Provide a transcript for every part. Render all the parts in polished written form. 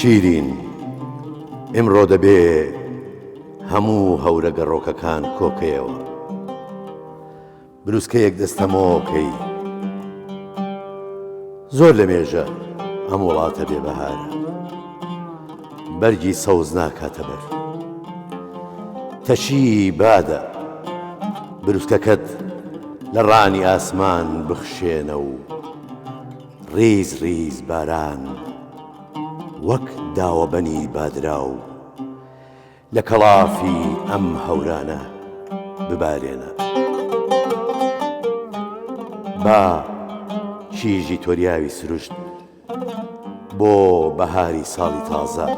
شیرین ئمڕۆ دەبێ هەموو هەورە گەڕۆکەکان کۆکەیەوە بروسکەیەک دەستەمۆکەی زۆر لە مێژە ئەم وڵاتە بێبەهارە بەرگی سەوز ناکاتە بەر تەشی بادە بروسکەکەت لە ڕانی ئاسمان بخشێنە و ڕیز ڕیز باران وەک داوەبەنی بادراو لە کەڵافی ئەم هەورانە ببارێنە با کیژی تۆریاوی سروشت بۆ بەهاری ساڵی تازە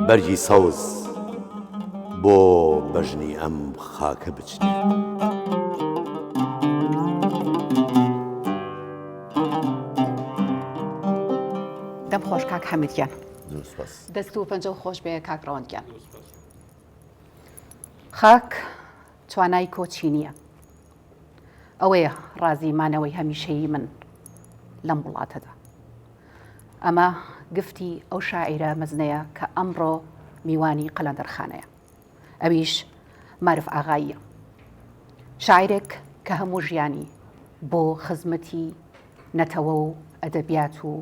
بەرگی سەوز بۆ بەژنی ئەم خاکە بچنی دەم خۆش کاک حەمیدگیان دەست و پەنجە و خۆش بێ کاک ڕەوەندگیان خاک توانای کۆچی نییە ئەوەیە ڕازیمانەوەی هەمیشەیی من لەم وڵاتەدا ئەمە گفتی ئەو شاعیرە مەزنەیە کە ئەمڕۆ میوانی قەلەندەرخانەیە ئەویش مارف ئاغاییە شاعیرێک کە هەموو ژیانی بۆ خزمەتی نەتەوە و ئەدەبیات و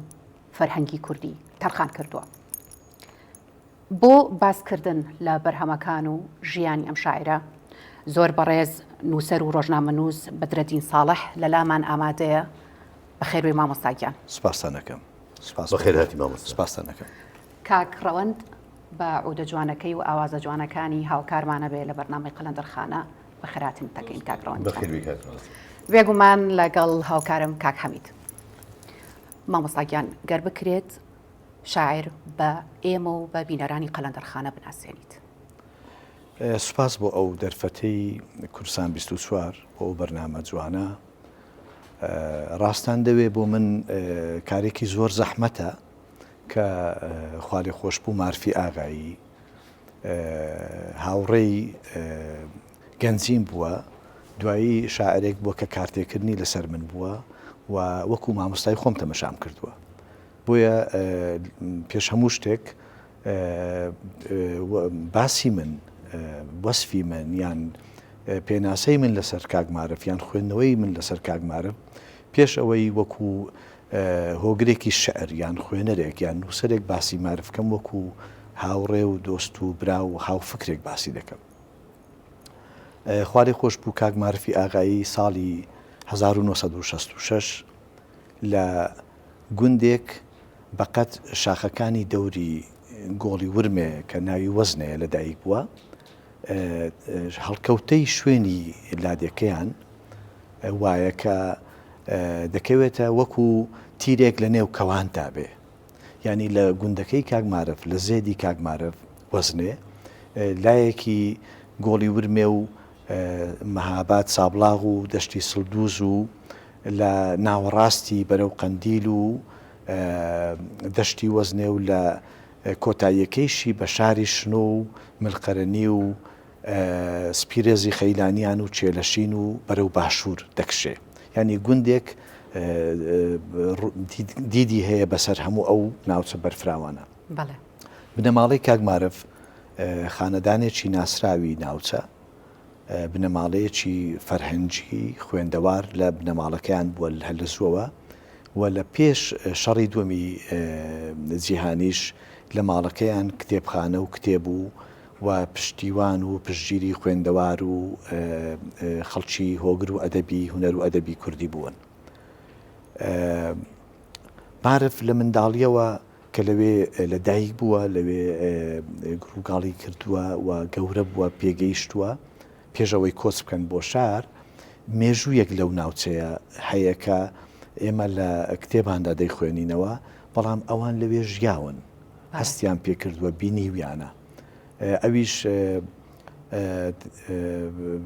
فەرهەنگی کوردی تەرخان کردووە بۆ باسکردن لە بەرهەمەکان و ژیانی ئەم شاعیرە زۆر بەڕێز نووسەر و ڕۆژنامەنووس بەدرەدین ساڵح لە لامان ئامادەیە بەخێروی مامۆستاگیان سپاسانەکەم بەخێرهاتی مامۆستا سپاسانەکەم کاک ڕەوەند بە عودە جوانەکەی و ئاوازە جوانەکانی هاوکارمانە بێ لە بەرنامەی قەلەندەرخانە بەخێراتن تەکەین کاک ڕەوەند بێگومان لەگەڵ هاوکارم کاک حەمید مامۆستاگیان گەر بکرێت شاعر بە ئێمە و بە بینەرانی قەلەندەرخانە بناسێنیت سوپاس بۆ ئەو دەرفەتەی کورسان 24 بۆ ئەو بەرنامە جوانە ڕاستان دەوێ بۆ من کارێکی زۆر زەحمەتە کە خوالێ خۆشببوو مارفی ئاغایی هاوڕێی گەنجیم بووە دوایی شاعرێک بووە کە کارتێکردنی لەسەر من بووە و وەکو مامۆستای خۆم تەمەشام کردووە بۆیە پێش هەموو شتێک باسی من وەسفی من یان پێناسەی من لەسەر کاگمارف یان خوێندنەوەی من لەسەر کاگمارف پێش ئەوەی وەکو هۆگرێکی شعر یان خوێنەرێک یان نووسەرێک باسی مارفکەم وەکو هاوڕێ و دۆست و برا و هاوفکرێک باسی دەکەم خوارێ خۆش بوو کاگمارفی ئاغایی ساڵی 1966 لە گوندێک بەقەت شاخەکانی دەوری گۆڵی ورمێ کە ناوی وەزنەیە لەدایک بووە هەڵکەوتەی شوێنی لادەکەیان وایە کە دەکەوێتە وەکو تیرێک لە نێو کەوانتا بێ ینی لە گوندەکەی کاگمارف لە زێدی کاگمارف وەزنێ لایەکی گۆڵی ورمێ و مەهاباد سابلاغ و دەشتی سڵدوز و لە ناوەڕاستی بەرەو قەندیل و دەشتی وەزنێ و لە کۆتاییەکەیشی بە شاری شنۆ و ملقەرەنی و سپیرێزی خەیلانیان و چێلەشین و بەرەو باشوور دەکشێ ینی گوندێک دیدی هەیە بەسەر هەموو ئەو ناوچە بەرفراوانە بنەماڵەی کاگمارف خانەدانێکی ناسراوی ناوچە بنەماڵەیەکی فەرهەنگی خوێندەوار لە بنەماڵەکەیان بووە هەلزووەوە و لە پێش شەڕی دووەمی جیهانیش لە ماڵەکەیان کتێبخانە و کتێب و پشتیوان و پشتگیری خوێندەوار و خەڵکی هۆگر و ئەدەبی هونەر و ئەدەبی کوردی بوون مارف لە منداڵیەوە کە لەوێ لە دایک بووە لەوێ گروگاڵی کردووە و گەورە بووە پێگەیشتووە پێشەوەی کۆچ بکەن بۆ شار مێژوویەک لەو ناوچەیە هەیە کە ئێمە لە کتێباندا دەیخوێنینەوە بەڵام ئەوان لەوێ ژیاون هەستیان پێکردووە بینیویانە ئەویش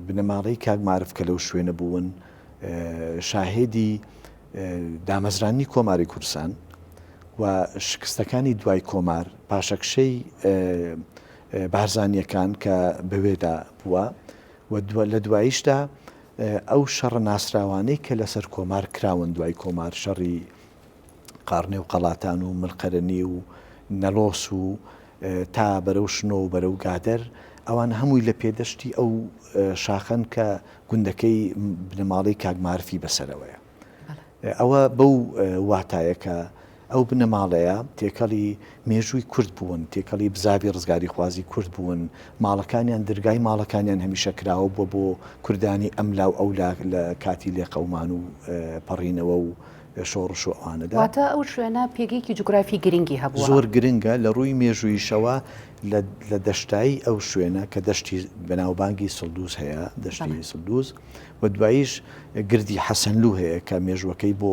بنەماڵەی کاگمارف کە لەو شوێنە بوون شاهێدی دامەزرانی کۆماری کوردستان و شکستەکانی دوای کۆمار پاشەکشەی بارزانیەکان کە بەوێدا بووە و لە دواییشدا ئەو شەڕە ناسراوانەی کە لەسەر کۆمار کراون دوای کۆمار شەڕی قارنێ و قەڵاتان و ملقەرەنی و نەلۆس و تا بەرەو شنۆ و بەرەو گادەر ئەوان هەمووی لە پێدەشتی ئەو شاخەن کە گوندەکەی بنەماڵەی کاگمارفی بەسەرەوەیە. ئەوە بەو واتایەکە ئەو بنەماڵەیە تێکەڵی مێژووی کورد بوون، تێکەڵی بزاوی ڕزگاری خوازی کورد بوون، ماڵەکانیان دەرگای ماڵەکانیان هەمیشە کراوە بووە بۆ کوردانی ئەملاو ئەولا لە کاتی لێقەومان و پەڕینەوە و شۆڕش و ئەوانەدا. واتە ئەو شوێنە پێگەیەکی جوگرافی گرنگی هەبووە، زۆر گرنگە لە ڕووی مێژوویشەوە لە دەشتایی ئەو شوێنە کە دەشتی بەناوبانگی سڵدوز هەیە، دەشتی سڵدوز و دواییش گردی حەسەنلوو هەیە کە مێژوەکەی بۆ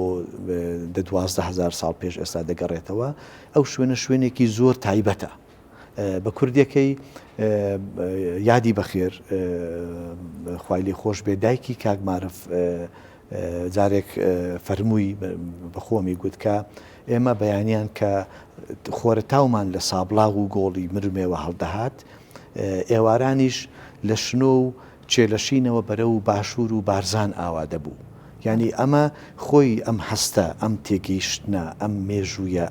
12,000 ساڵ پێش ئێستا دەگەڕێتەوە. ئەو شوێنە شوێنێکی زۆر تایبەتە بە کوردیەکەی یادی بەخێر خوای لێ خۆش بێ دایکی کاگمارف جارێک فەرمووی بەخۆمی گوت کە ئێمە بەیانیان کە خۆرە تاومان لە سابلاغ و گۆڵی مرمێوە هەڵدەهات، ئێوارانیش لە شنۆ و چێلەشینەوە بەرە و باشوور و بارزان ئاوا دەبوو. یعنی ئەمە خۆی ئەم هەستە، ئەم تێگەیشتنە، ئەم مێژوویە،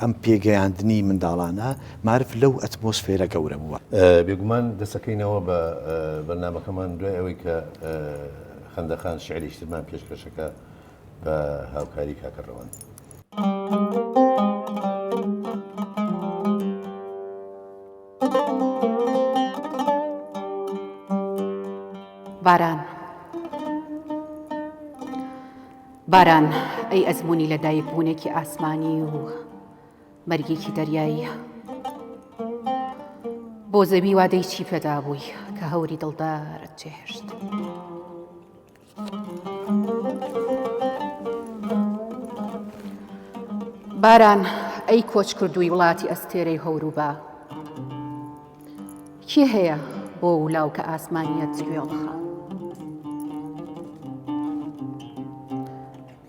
ئەم پێگەیاندنی منداڵانە معرف لەو ئەتمۆسفێرە گەورە بووە. بێگومان دەسەکەینەوە بە بەرنامەکەمان دوای ئەوەی کە خەندەخان شعری شتمان پێشکەشەکە بە هاوکاری کاکەڕەوان. باران باران ئەی ئەزمموی لەدایک بوونێکی ئاسمانی و مەرگێکی دەریایی بۆ زەوی وادەی چی پێدا بووی کە هەوری دڵدارت جێهێشت. باران ئەی کۆچ کردووی وڵاتی ئەستێرەی هەوروبا، کێ هەیە بۆ ولاو کە ئاسمانیەت گوێڵخە.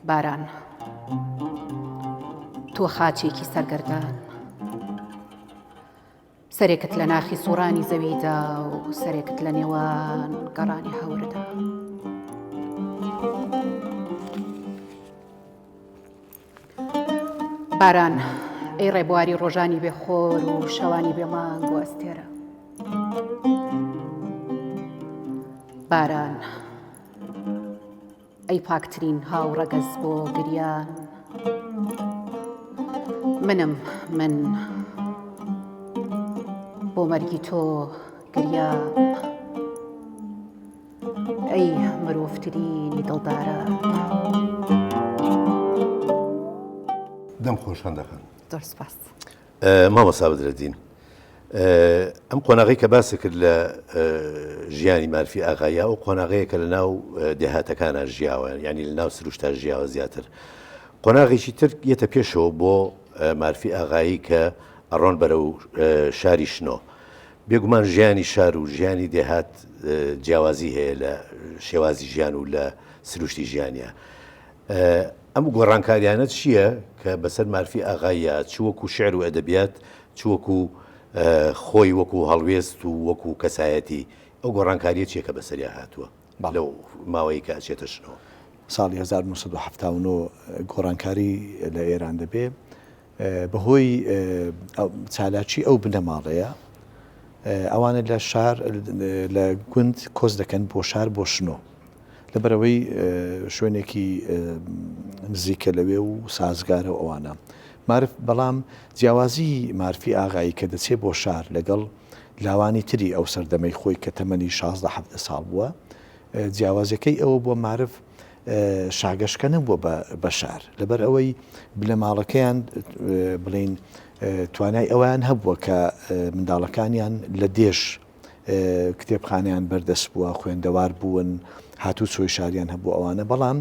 باران تۆ خاچێکی سەرگەردان، سەرێکت لە ناخی سوڕانی زەویدا و سەرێکت لە نێوان گەڕانی هەوردا. باران ئەی ڕێبواری ڕۆژانی بێخۆر و شەوانی بێمانگ و ئەستێرە. باران ئەی پاکترین هاوڕەگەز بۆ گریان، من بۆ مەرگی تۆ گریان، ئەی مرۆڤترینی دڵداران. دەم خۆش خەندەخان. زۆر سپاس. مامۆستا بەدرەدین، ئەم قۆناغی کە باسی کرد لە ژیانی مارفی ئاغایە و قۆناغەیەکە لە ناو دێهاتەکانە ژیاوە، ینی لە ناو سروشتا ژیاوە زیاتر. قۆناغێکی تر یەتە پێشەوە بۆ مارفی ئاغایی کە ئەڕۆن بەرە و شاری شنۆ. بێگومان ژیانی شار و ژیانی دێهات جیاوازی هەیە لە شێوازی ژیان و لە سروشتی ژیانە. ئەم گۆڕانکاریانە چییە کە بەسەر مارفی ئاغایە، چ وەکو شعر و ئەدەبیات، چ وەکو خۆی وەکو هەڵوێست و وەکو کەسایەتی، ئەو گۆڕانکاریە چیە کە بەسەریا هاتووە لەو ماوەی کە ئەچێتە شنەوە؟ ساڵی 1970 گۆڕانکاری لە ئێران دەبێ بەهۆی چالاکی ئەو بنەماڵەیە. ئەوانە لە شار لە گوند کۆز دەکەن بۆ شار بۆ شنۆ، لەبەرەوەی شوێنێکی نزیکە لەوێ و سازگارە و ئەوانە معرف. بەڵام جیاوازی مارفی ئاغایی کە دەچێت بۆ شار لەگەڵ لاوانی تری ئەو سەردەمەی خۆی کە تەمەنی 16-17 ساڵ بووە، جیاوازەکەی ئەوە بۆ معرف شاگەشکە نەبووە بە شار، لەبەر ئەوەی بلەماڵەکەیان بڵین توانای ئەویان هەبووە کە منداڵەکانیان لە دێش کتێبخانیان بەردەست بووە، خوێندەوار بوون، هاتوو چۆی شاریان هەبوو ئەوانە. بەڵام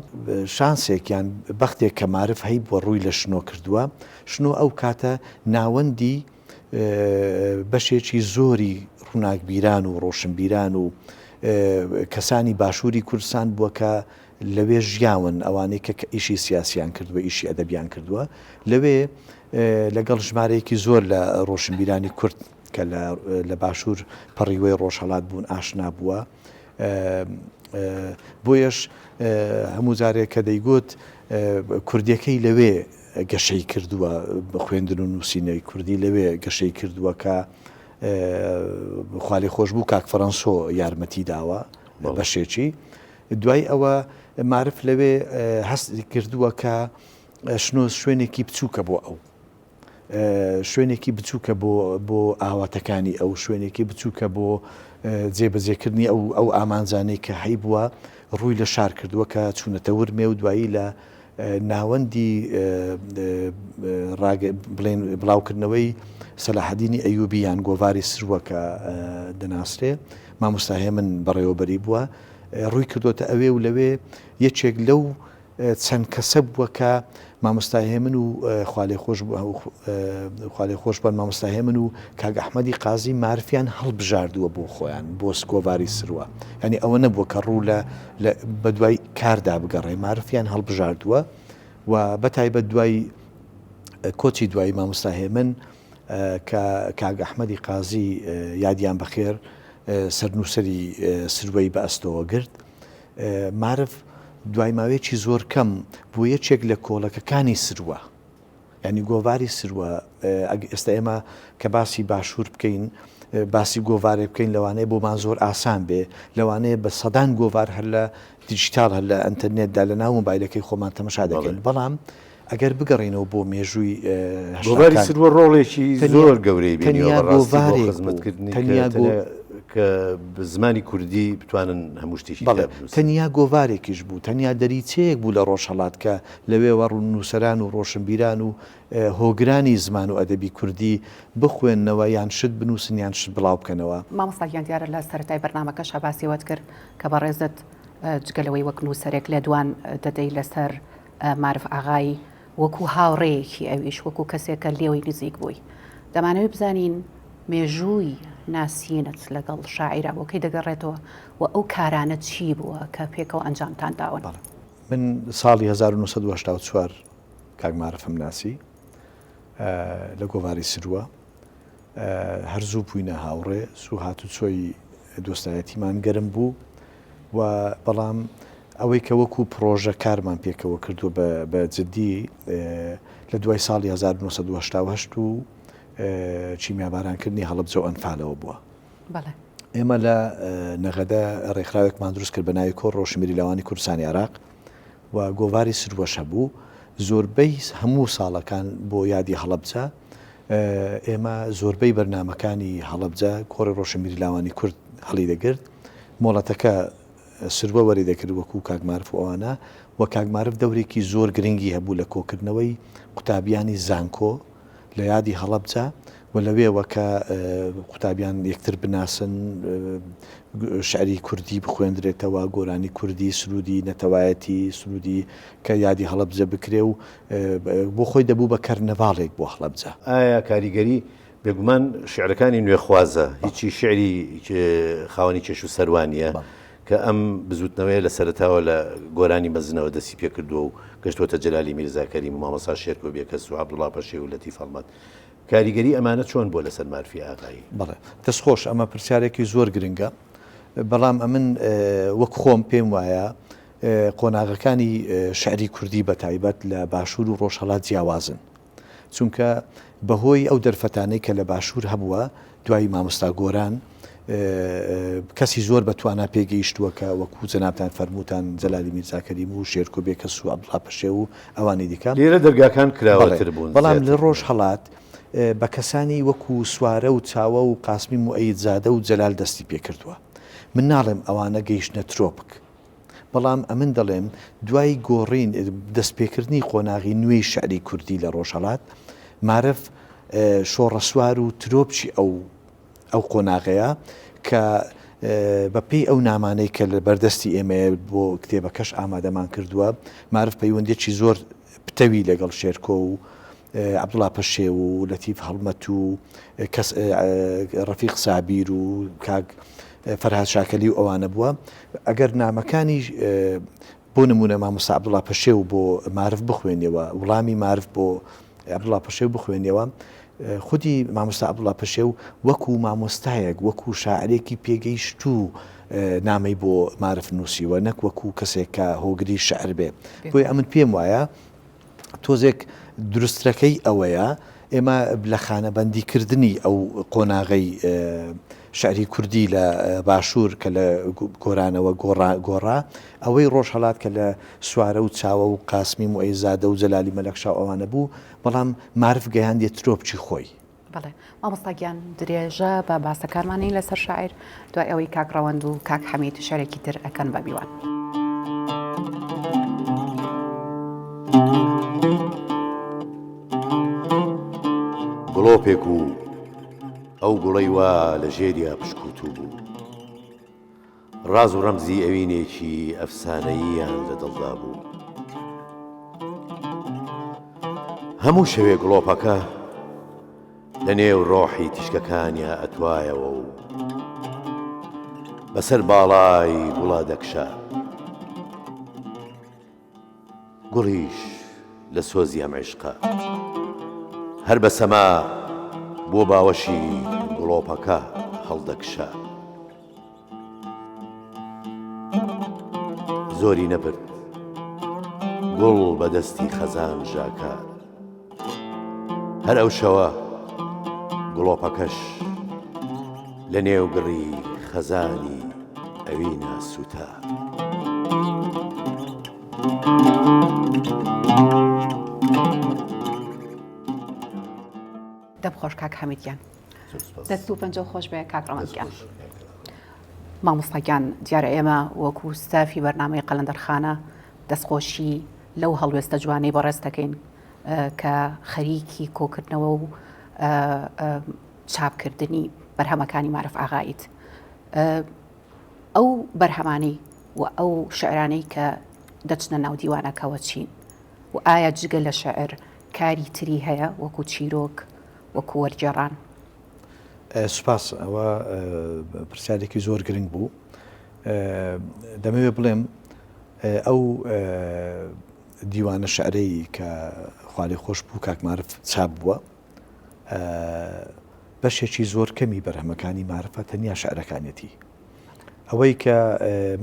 شانسێکیان بەختێک کە معرف هەی بۆ ڕووی لە شنۆ کردووە. شنۆ ئەو کاتە ناوەندی بەشێکی زۆری ڕووناکبیران و ڕۆشنبیران و کەسانی باشووری کوردستان بووە کە لەوێ ژیاون، ئەوانەی کە ئیشی سیاسیان کردووە، ئیشی ئەدەبیان کردووە. لەوێ لەگەڵ ژمارەیەکی زۆر لە ڕۆشنبیرانی کورد کە لە باشوور پەڕیوەی ڕۆژهەڵات بوون ئاشنا بووە. بۆیەش هەموو جارێک کە دەیگوت کوردیەکەی لەوێ گەشەی کردووە بە خوێندن و نووسینەی کوردی لەوێ گەشەی کردووە کە خاڵی خۆش بوو کاک فەڕەنسۆ یارمەتی داوە بەشێکی دوای ئەوە معرف لەوێ هەستی کردووە کە شوێنێکی بچووکە بۆ ئەو شوێنێکی بچووکە بۆ ئاواتەکانی ئەو شوێنێکی بچووکە بۆ جێبەجێکردنی ئەو ئامانزانەی کە هەی بووە ڕووی لە شار کردووە کە چوونەتە ورمێ و دوایی لە ناوەندی بڵاوکردنەوەی سەلاحەدینی ئەیوبیان گۆڤاری سرووەکە دەناسرێ مامۆستا من بەڕێوەبەری بووە ڕووی کردوتە ئەوێ و لەوێ یەکێک لەو چەند کەسە بووە کە مامۆستا من و خاڵێ خۆش بن مامۆستا من و کاک ئەحمەدی قازی معرفیان هەڵبژاردووە بۆ خۆیان بۆ گۆڤاری سرووە ینی ئەوە نەبووە کە ڕوو لە بەدوای کاردا بگەڕێ معرفیان هەڵبژاردووە و بەتایبەت دوای کۆچی دوایی مامۆستا من کاک ئەحمەدی قازی یادیان بەخێر سەرنووسەری سروەی بە ئەستەوە گرت معرف دوای ماوەیەکی زۆر کەم بۆ یەکێک لە کۆڵەکەکانی سروە ینی گۆڤاری سروە ئێستا ئێمە کە باسی باشوور بکەین باسی گۆڤارێ بکەین لەوانەیە بۆمان زۆر ئاسان بێ لەوانەیە بە سەدان گۆڤار هەر لە دیجیتال هەر لە ئەنتەرنێتدا لە ناو مۆبایلەکەی خۆمان تەماشا دەکەین بەڵام ئەگەر بگەڕێنەوە بۆ مێژووی گۆڤاری سروە ڕۆڵێکی زۆر گەورەی تەنیا کە زمانی کوردی بتوانن هەموو شتێکی تەنیا گۆڤارێکیش بوو تەنیا دەریچەیەک بوو لە ڕۆژهەڵات کە لەوێوە ڕوونووسەران و ڕۆشنبیران و هۆگرانی زمان و ئەدەبی کوردی بخوێننەوە یان شت بنووسن یان شت بڵاو بکەنەوە مامۆستاگیان دیارە لە سەرەتای بەرنامەکە شەباسیوەت کرد کە بەڕێزت جگەلەوەی وەک نووسەرێک لە دوان دەدەی لەسەر معرف ئاغایی وەکو هاوڕێیەکی ئەویش وەکو کەسێکە لێوەی نزیک بووی دەمانەوێت بزانین مێژووی ناسینت لەگەڵ شاعیرە بۆکەی دەگەڕێتەوە و ئەو کارانە چی بووە کە پێکەوە ئەنجامتان داون من ساڵی 1984 کاک معرفم ناسی لە گۆڤاری سروە هەرزوو بووینە هاوڕێ سوو هاتو چۆی دۆستایەتیمان گەرم بوو و بەڵام ئەوەی کە وەکو پرۆژە کارمان پێکەوە کردو بە جددی لە دوای ساڵی 1970 و چیمیابارانکردنی هەڵەبجە و ئەنفالەوە بووە ئێمە لە نەغەدە ڕێکخراوێکمان دروست کرد بە ناوی کۆڕ ڕۆژنبیری لاوانی کوردستانی عێراق و گۆڤاری سروەشە بوو زۆربەی هەموو ساڵەکان بۆ یادی هەڵەبجە ئێمە زۆربەی بەرنامەکانی هەڵەبجە کۆڕی ڕۆژنبیری لاوانی کورد هەڵی دەگرت مۆڵەتەکە سروە وەری دەکرد وەکو کاک معرف ئەوانە و کاک معرف دەورێکی زۆر گرنگی هەبوو لە کۆکردنەوەی قوتابیانی زانکۆ لە یادی هەڵەبجە و لەوێەوە کە قوتابیان یەکتر بناسن شعری کوردی بخوێندرێتەوە گۆرانی کوردی سرودی نەتەوایەتی سرودی کە یادی هەڵەبجە بکرێ و بۆ خۆی دەبوو بە کەرنەڤاڵێک بۆ هەڵەبجە ئایا کاریگەری بێگومان شعرەکانی نوێخوازە هیچی شعری خاوەنی چێش و سەروانیە کە ئەم بزوتنەوەی لە سەرتاوە لە گۆرانی مەزنەوە دەستی پێ کردووە و گەشتۆتە جەلالی میرزاکەریم و مامۆستا شێرکۆ بێکەس و عەبدوڵڵا پەشێ و لەتیف هەڵمەت کاریگەری ئەمانە چۆن بۆ لەسەر معرفی ئاغایی بەڵێ دەستخۆش ئەمە پرسیارێکی زۆر گرنگە بەڵام ئەمن وەک خۆم پێم وایە قۆناغەکانی شعری کوردی بە تایبەت لە باشوور و ڕۆژهەڵات جیاوازن چونکە بەهۆی ئەو دەرفەتانەی کە لە باشوور هەبووە دوای مامۆستا گۆران کەسی زۆر بەتوانە پێگەیشتووە کە وەکو جەنابتان فەرمووتان جەلالی میرزاکەریم و شێرکۆ بێکەس و عەبدوڵڵا پەشێ و ئەوانی دیکە لێرە دەرگاکان کراوەتر بوون بەڵام لە ڕۆژهەڵات بە کەسانی وەکو سوارە و چاوە و قاسمی موعەید زادە و جەلال دەستی پێکردووە من ناڵێم ئەوانە گەیشتنە ترۆپک بەڵام ئەمن دەڵێم دوای گۆڕین دەستپێکردنی قۆناغی نوێی شعری کوردی لە ڕۆژهەڵات معرف شۆڕە سوار و ترۆپچی ئەو قۆناغەیە کە بەپێی ئەو نامانەی کە لە بەردەستی ئێمە بۆ کتێبەکەش ئامادەمان کردووە معرف پەیوەندێکی زۆر پتەوی لەگەڵ شێرکۆ و عەبدوڵڵا پەشێ و لەتیف هەڵمەت و ڕەفیق سابیر و کاک فەرهاد شاکەلی و ئەوانە بووە ئەگەر نامەکانی بۆ نمونە مامۆستا عەبدوڵڵا پەشێ و بۆ معرف بخوێنیەوە وڵامی معرف بۆ عەبدوڵڵا پەشێ بخوێنیەوە خودی مامۆستا عەبدوڵڵا پەشێ و وەکو مامۆستایەک وەکو شاعرێکی پێگەیشت و نامەی بۆ معرف نووسیوە نەک وەکو کەسێک کە هۆگری شەعر بێ بۆی ئەمن پێم وایە تۆزێک دروستەکەی ئەوەیە ئێمە لە خانەبەندیکردنی ئەو قۆناغەی شعری کوردی لە باشوور کە لە گۆرانەوە گۆڕا ئەوەی ڕۆژهەڵات کە لە سوارە و چاوە و قاسمی و ئەیزادە و جەلالی مەلەکشاو ئەوانە بوو بەڵام معرف گەیاندێ ترۆپچی خۆی. بەڵێ مامۆستاگیان درێژە بە باسەکارمانی لەسەر شاعیر دوای ئەوەی کاک ڕەوەند و کاک حەمید شارێکی تر ئەکەن بە میوان. گڵۆپێک و ئەو گوڵەی وا لە ژێریا پشکوتوو بوو، ڕاز و ڕەمزی ئەوینێکی ئەفسانەییان لە دڵدا بوو. هەموو شەوێ گڵۆپەکە لە نێو ڕۆحی تیشکەکانیا ئەتوایەوە و بەسەر باڵای گوڵا دەکشا، گوڵیش لە سۆزی ئەم عیشقە هەر بە سەما بۆ باوەشی گڵۆپەکە هەڵدەکشا. زۆری نەبرد گوڵ بە دەستی خەزان ژاکە، هەر ئەو شەوە گڵۆپەکەش لە نێوگڕی خەزانی ئەوینە سوتا. دەبخۆش کاک حەمیدیان، دەست و پەنجە خۆش بێ کاک ڕەوەندگیان. مامۆستاگیان دیارە ئێمە وەکو ستافی بەرنامەی قەلەندەرخانە دەستخۆشی لەو هەڵوێستە جوانەی بەڕێز دەکەین کە خەریکی کۆکردنەوە و چاپکردنی بەرهەمەکانی معرف ئاغاییت. ئەو بەرهەمانی و ئەو شعرانەی کە دەچنە ناو دیوانەکەوە چین و ئایا جگە لە شعر کاری تری هەیە وەکو چیرۆک وەکو وەرگێڕان؟ سوپاس، ئەوە پرسیارێکی زۆر گرنگ بوو. دەمەوێت بڵێم ئەو دیوانە شعرەی کە خوالی خۆش بوو کاک معرف چاپ بووە، بەشێکی زۆر کەمی بەرهەمەکانی معرفە تەنیا شعرەکانێتی. ئەوەی کە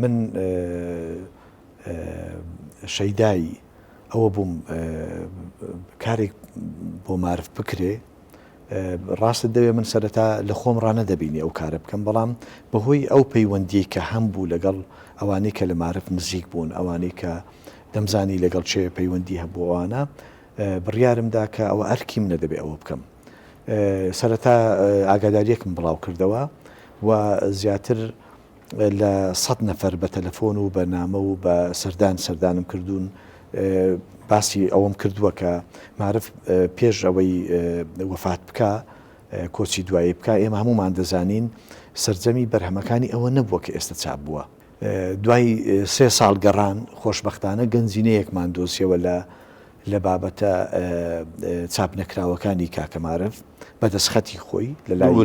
من شەیدایی ئەوە بووم کارێک بۆ معرف بکرێ، ڕاستت دەوێت من سەرەتا لە خۆم ڕانە دەبینی ئەو کارە بکەم، بەڵام بەهۆی ئەو پەیوەندی کە هەم بوو لەگەڵ ئەوانەی کە لە معرف نزیک بوون، ئەوانەی کە دەمزانی لەگەڵ چێ پەیوەندی هەبووانە، بڕیارمدا کە ئەوە ئەرکی منە دەبێ ئەوە بکەم. سەرەتا ئاگاداریەکم بڵاو کردەوە و زیاتر لە 100 نەفەر بە تەلەفۆن و بە نامە و بە سەردانم کردوون، باسی ئەوەم کردووە کە معرف پێش ئەوەی وەفات بکە کۆچی دوایی بکە ئێمە هەمومان دەزانین سەرجەمی بەرهەمەکانی ئەوە نەبووە کە ئێستا چاپ بووە. دوای 3 ساڵ گەڕان خۆشبەختانە گەنجینەیەکمان دۆسیەوە لە بابەتە چاپ نەکراوەکانی کاکە معرف بەدەستخەتی خۆی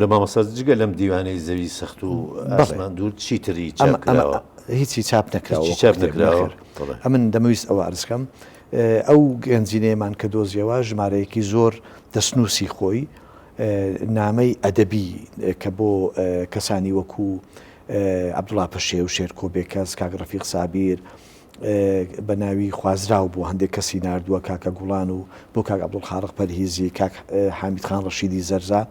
لە مامۆستا جگە لەم دیوانەی زەوی سەخت و ئاسمان دوور چیتری چاپ هیچی چاپ نەکراوە. ئەمن دەمەویست ئەوە عرزکەم ئەو گەنجینەیەمان کە دۆزیەوە ژمارەیەکی زۆر دەستنووسی خۆی نامەی ئەدەبی کە بۆ کەسانی وەکو عەبدوڵڵا پەشێ و شێرکۆ بێکەس، کاک ڕەفیق سابیر بە ناوی خوازراو بۆ هەندێک کەسی ناردووە، کاکە گوڵان و بۆ کاک عەبدوڵخالق پەرهیزی، کاک حامید خان ڕەشیدی زەرزا،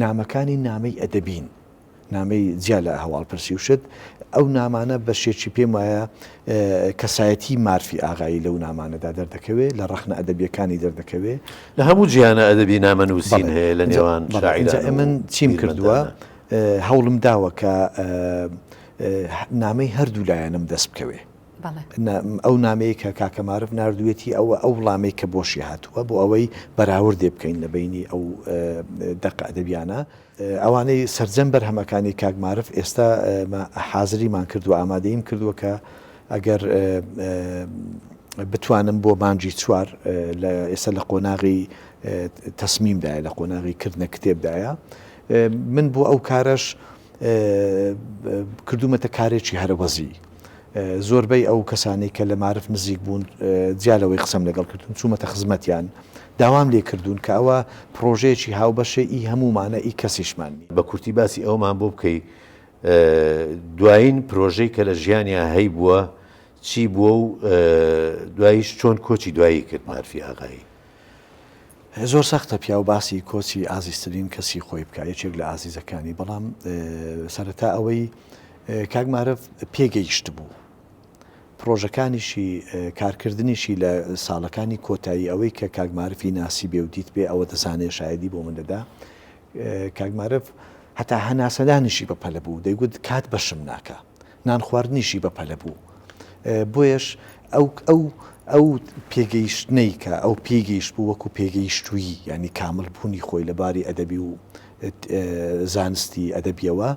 نامەکانی نامەی ئەدەبین، نامەی جیا لە هەواڵپرسی وشت. ئەو نامانە بەشێکی پێم وایە کەسایەتی مارفی ئاغایی لەو نامانەدا دەردەکەوێت، لە ڕەخنە ئەدەبیەکانی دەردەکەوێت. لە هەموو جیانە ئەدەبی نامەنووسین هەیە لە نێوان شاعیران. من چیم کردووە هەوڵم داوە کە نامەی هەردوو لایەنم دەست بکەوێ. ئەو نامەیە کە کاکە معرف نردوێتی ئەو وڵامەی کە بۆشی هاتووە بۆ ئەوەی بەراوردێ بکەین لە بینی ئەو دەقە ئەدەبیانە. ئەوانەی سەرجەم بەرهەمەکانی کاک معرف ئێستا حازریمان کردووە، ئامادەیم کردووە کە ئەگەر بتوانم بۆ مانجی 4 ئێستا لە قۆناغی تەسمیمدایە، لە قۆناغی کردنە کتێبدایە، من بۆ ئەو کارەش کردومەتە کارێکی هەرەوەزی. زۆربەی ئەو کەسانی کە لە معرف نزیک بوون جیالەوەی قسەم لەگەڵ کردون چوومەتە خزمەتیان، داوام لێ کردوون کە ئەوە پرۆژەیەکی هاوبەشە ئی هەمومانە ئی کەسیشمانی. بە کورتی باسی ئەومان بۆ بکەی دوایین پرۆژەی کە لە ژیانیان هەی بووە چی بووە و دواییش چۆن کۆچی دوایی کرد معرفی ئاغایی؟ زۆر سەختە پیا و باسی کۆچی ئازیزترین کەسی خۆی بکە یەکێک لە ئازیزەکانی بەڵام سەرەتا ئەوەی کاگمارە پێگەیشت بوو پرۆژەکانیشی کارکردنیشی لە ساڵەکانی کۆتایی ئەوەی کە کاگمارفی ناسی بێ و دیت بێ ئەوە دەزانێ شایدی بۆ من دەدا کاگمارف هەتا هەناسەدانیشی بەپەلە بوو دەیگوت کات بەشم ناکە نان خواردنیشی بەپەلە بوو بۆیش ئەو پێگەیشتنەی کە ئەو پێگەیشت بوو وەکو پێگەیشتووی ینی کامل بوونی خۆی لەباری ئەدەبی و زانستی ئەدەبیەوە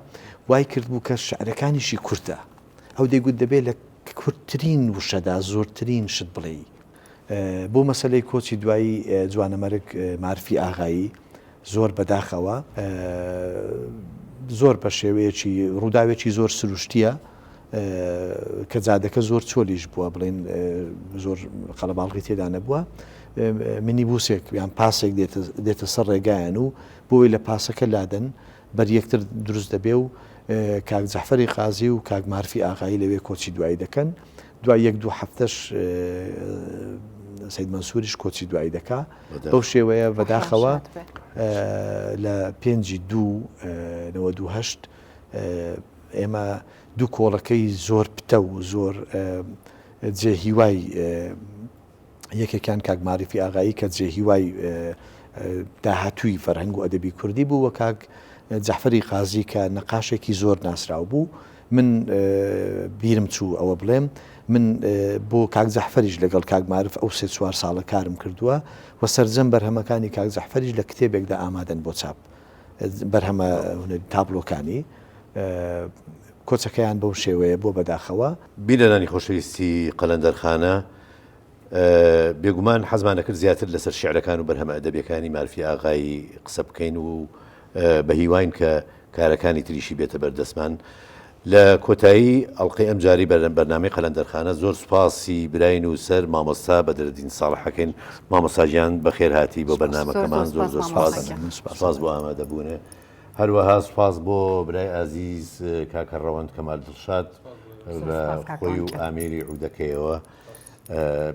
وای کرد بوو کە شعرەکانیشی کوردە ئەو دەیگوت دەبێت لە کورتترین وشەدا زۆرترین شت بڵێ بۆ مەسلەی کۆچی دوایی جوانەمەرگ مارفی ئاغایی زۆر بەداخەوە زۆر بە شێوەیەکی ڕووداوێکی زۆر سروشتیە کە جادەکە زۆر چۆلیش بووە بڵێن زۆر قەڵەباڵغی تێدا نەبووە منی بوسێک یان پاسێک دێتە سەر ڕێگایەن و بۆی لە پاسەکە لادەن بەر یەکتر دروست دەبێ و کاک جەحفەری قازی و کاک مارفی ئاغایی لەوێ کۆچی دوایی دەکەن دوای یەک دوو هەفتەش سەید مەنسووریش کۆچی دوایی دەکا بەو شێوەیە بەداخەوە لە 5/2/98 ئێمە دوو کۆڵەکەی زۆر پتە و زۆر جێهیوای یەکێکیان کاک مارفی ئاغایی کە جێهیوای داهاتووی فەرهەنگ و ئەدەبی کوردی بوو وە کاک جەحفەری قازی کە نەقاشێکی زۆر ناسرااو بوو من بیرم چوو ئەوە بڵێم من بۆ کاک جەحفەریش لەگەڵ کاک مارف ئەو 3-4 ساڵە کارم کردووە و سەرجەم بەرهەمەکانی کاک جەحفەریش لە کتێبێکدا ئامادەن بۆ چاپ بەرهەمە تابلۆکانی کۆچەکەیان بەو شێوەیە بۆ بەداخەوە بیرەنانی خۆشەویستی قەلەندەرخانە بێگومان حەزمان دەکرد زیاتر لەسەر شیعرەکان و بەرهەمە ئەدەبیەکانی مارفی ئاغایی قسە بکەین و بە هیواین کە کارەکانی تریشی بێتە بەردەستمان لە کۆتایی ئەڵلقەی ئەم جاری بەرنامەی قەلەندەرخانە زۆر سوپاسی براین و سەر مامۆستا بەدرەدین ساڵحەکەین مامۆستاژیان بەخێر هاتی بۆ بەرنامەکەمان زۆر زۆر سوپاس بۆ ئامادەبوونێ هەروەها سوپاس بۆ برای ئازیز کاکە ڕەوەند کەمال دڵشاد بە خۆی و ئامێری عودەکەیەوە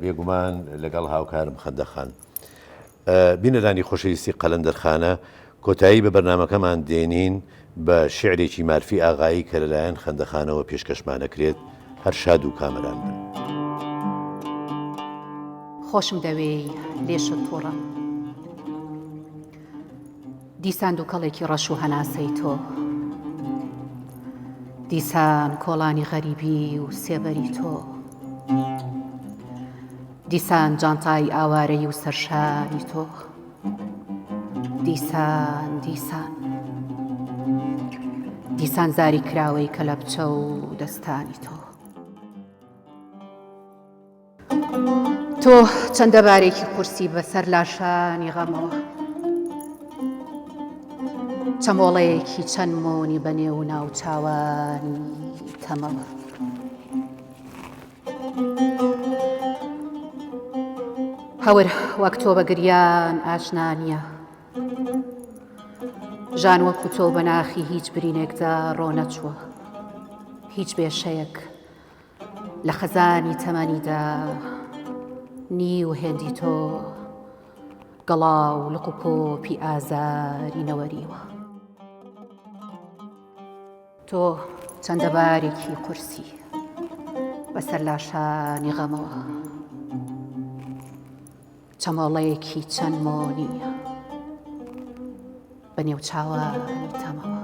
بێگومان لەگەڵ هاوکارم خەندەخان بینەرانی خۆشەویستی قەلەندەرخانە کۆتایی بە بەرنامەکەمان دێنین بە شعرێکی مارفی ئاغایی کە لەلایەن خەندەخانەوە پێشکەشمانەکرێت هەر شاد و کامەران بن خۆشم دەوێی لێشت تووڕە دیسان دووکەڵێکی ڕەش و هەناسەی تۆ دیسان کۆڵانی غەریبی و سێبەری تۆ دیسان جانتای ئاوارەی و سەرشاری تۆ دیسان زاری کراوەی کە لە بچە و دەستانی تۆ چەندە بارێکی قورسی بەسەر لاشانی غەمەوە چەمۆڵەیەکی چەند مۆنی بەنێو و ناو چاوانی تەمەوە هەور وەک تۆ بە گریان ئاشنانیە ژان وەکو تۆ بە ناخی هیچ برینێکدا ڕۆنەچووە هیچ بێشەیەک لە خەزانی تەمەنیدا نی و هێندی تۆ گەڵا و لق و پۆپی ئازاری نەوەریوە تۆ چەندە بارێکی قورسی بەسەر لاشانی غەمەوە چەمۆڵەیەکی چەند مۆنی بەنێو چاوانی تەمەوە